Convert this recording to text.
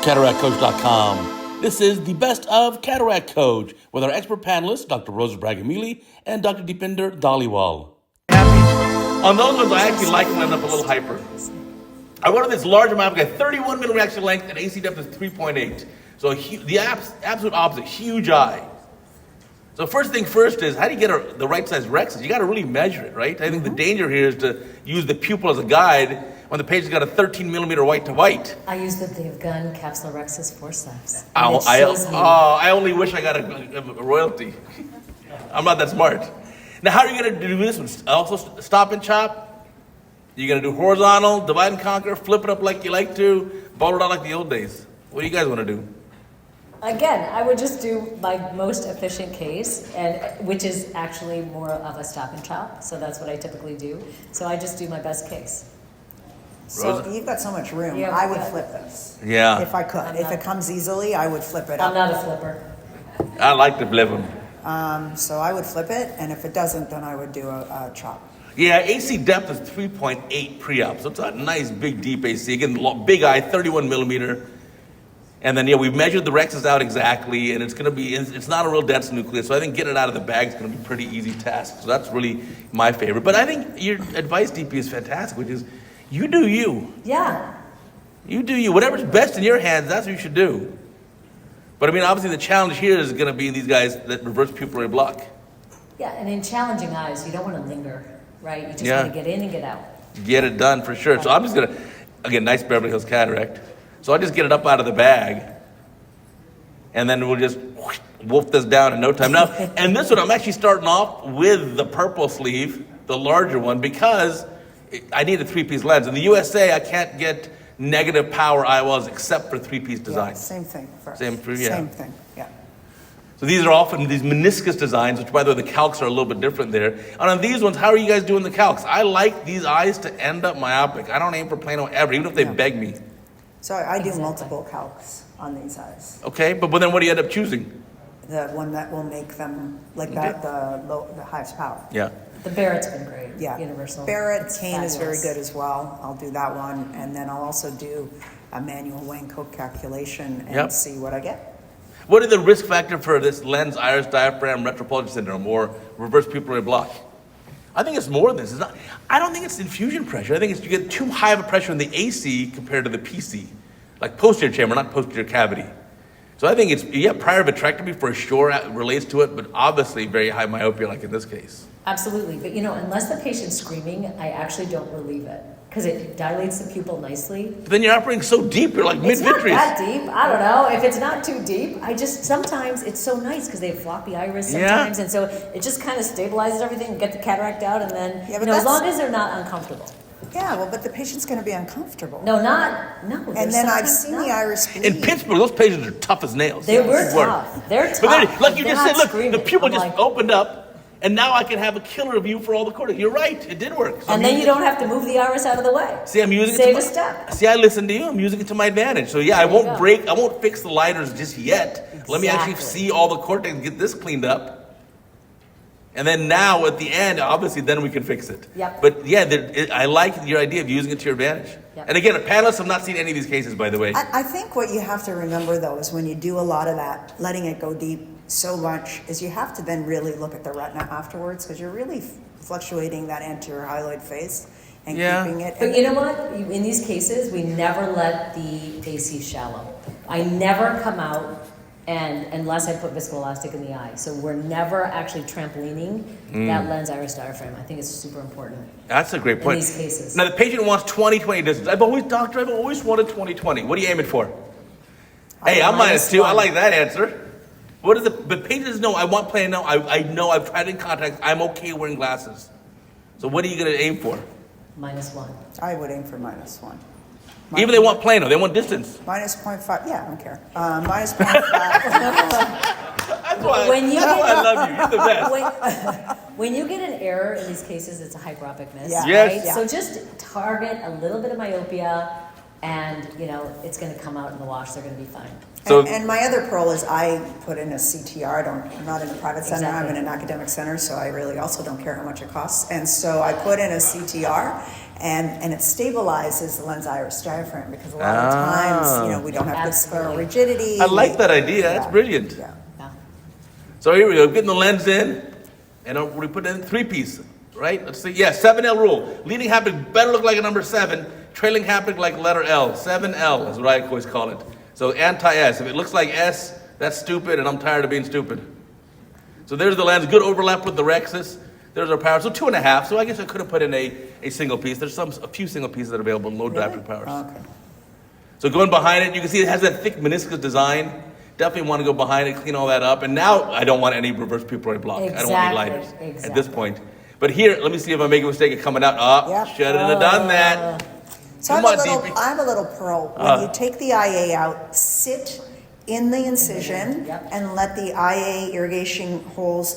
CataractCoach.com. This is the best of Cataract Coach with our expert panelists, Dr. Rosa Braga-Mele and Dr. Deepinder Dhaliwal. Happy. On those ones, I actually like them end up a little hyper. I wanted this large myopic, a 31 millimeter axial length, and AC depth is 3.8. So the absolute opposite, huge eye. So first thing first is, how do you get the right size rexus? You got to really measure it, right? I think the danger here is to use the pupil as a guide when the patient's got a 13 millimeter white to white. I use the Devgan capsular rexus forceps. I only wish I got a royalty. I'm not that smart. Now, how are you going to do this one? Also stop and chop? You're going to do horizontal, divide and conquer, flip it up like you like to, ball it out like the old days. What do you guys want to do? Again, I would just do my most efficient case, which is actually more of a stop and chop. So that's what I typically do. So I just do my best case. So Rosa? you've got so much room. Yeah, I would flip this. Yeah. If I could. If it comes easily, I would flip it I'm up. not a flipper. I like to flip them. So I would flip it, and if it doesn't, then I would do a chop. Yeah, AC depth is 3.8 pre-op, so it's a nice big deep AC. Again, big eye, 31 millimeter. And then, we've measured the rexus out exactly, and it's not a real dense nucleus, so I think getting it out of the bag is going to be a pretty easy task. So that's really my favorite. But I think your advice, DP, is fantastic, which is you do you. Yeah. You do you. Whatever's best in your hands, that's what you should do. But I mean, obviously the challenge here is going to be these guys that reverse pupillary block. Yeah, and in challenging eyes, you don't want to linger, right? You just want to get in and get out. Get it done for sure. So I'm just going to, again, nice Beverly Hills cataract. So I just get it up out of the bag, and then we'll just wolf this down in no time. Now, and this one, I'm actually starting off with the purple sleeve, the larger one, because I need a three-piece lens. In the USA, I can't get negative power IOLs except for three-piece design. Yeah, same thing. Same thing, yeah. So these are often these meniscus designs, which by the way, the calcs are a little bit different there. And on these ones, how are you guys doing the calcs? I like these eyes to end up myopic. I don't aim for plano ever, even if they beg me. So I do multiple calcs on these eyes. Okay, but then what do you end up choosing? The one that will make them like that, the highest power. Yeah. The Barrett's been great. Yeah. Universal. Barrett Kane is very Fabulous. good as well. I'll do that one, and then I'll also do a manual Wayne-Coke calculation and see what I get. What are the risk factor for this lens iris diaphragm retropulsion syndrome or reverse pupillary block? I think it's more than this. It's not. I don't think it's infusion pressure. I think it's you get too high of a pressure in the AC compared to the PC, like posterior chamber, not posterior cavity. So I think it's prior vitrectomy for sure relates to it, but obviously very high myopia, like in this case. Absolutely, but unless the patient's screaming, I actually don't relieve it because it dilates the pupil nicely. But then you're operating so deep, you're like mid-vitreous. It's not that deep. I don't know. If it's not too deep, sometimes it's so nice because they have floppy iris sometimes, and so it just kind of stabilizes everything and get the cataract out, and then as long as they're not uncomfortable. Yeah, well, but the patient's going to be uncomfortable. No. And then I've seen the iris bleed. In Pittsburgh, those patients are tough as nails. They were tough. They're tough. But then, like you just said, look, screaming. the pupil just opened up. And now I can have a killer view for all the cortex. You're right, it did work. So and then you don't have to move the iris out of the way. See, I'm using Save it a step. See, I listen to you. I'm using it to my advantage. So I won't fix the lighters just yet. Exactly. Let me actually see all the cortex and get this cleaned up. And then now at the end, obviously, then we can fix it. Yep. But I like your idea of using it to your advantage. Yep. And again, panelists have not seen any of these cases, by the way. I think what you have to remember, though, is when you do a lot of that, letting it go deep so much, is you have to then really look at the retina afterwards because you're really fluctuating that anterior hyaloid face and keeping it. But you know what? In these cases, we never let the AC shallow. I never come out unless I put viscoelastic in the eye. So we're never actually trampolining that lens iris diaphragm. I think it's super important. That's a great point. In these cases. Now the patient wants 20/20 distance. I've always wanted 20/20. What are you aiming for? Hey, I'm -2. I like that answer. What is it? But patients know I want plano. I know I've tried in contacts. I'm okay wearing glasses. So what are you going to aim for? -1. I would aim for -1. Even they want plano. They want distance. -0.5. Yeah, I don't care. -0.5. That's why I love you. You're the best. When you get an error in these cases, it's a hyperopic miss. Yeah. Yes. Right? So just target a little bit of myopia, and it's going to come out in the wash. They're going to be fine. So, and my other pearl is I put in a CTR. I'm not in a private center. Exactly. I'm in an academic center, so I really also don't care how much it costs. And so I put in a CTR, and it stabilizes the lens iris diaphragm because a lot of times, we don't have good scleral Absolutely. rigidity. I like that idea. That's Yeah. brilliant. Yeah. Yeah. So here we go. Getting the lens in, and we put in 3-piece, right? Let's see. Yeah, 7L rule. Leading haptic better look like a number 7. Trailing haptic like letter L. 7L is what I always call it. So anti-S. If it looks like S, that's stupid, and I'm tired of being stupid. So there's the lens. Good overlap with the Rexus. There's our power. So 2.5. So I guess I could have put in a single piece. There's a few single pieces that are available in low drafting powers. Okay. So going behind it, you can see it has that thick meniscus design. Definitely want to go behind it, clean all that up. And now I don't want any reverse pupillary block. I don't want any lighters at this point. But here, let me see if I make a mistake of coming out. Yep. Shouldn't have done that. So Come on, I DP. have a little pearl. When you take the IA out, sit in the incision Yep. and let the IA irrigation holes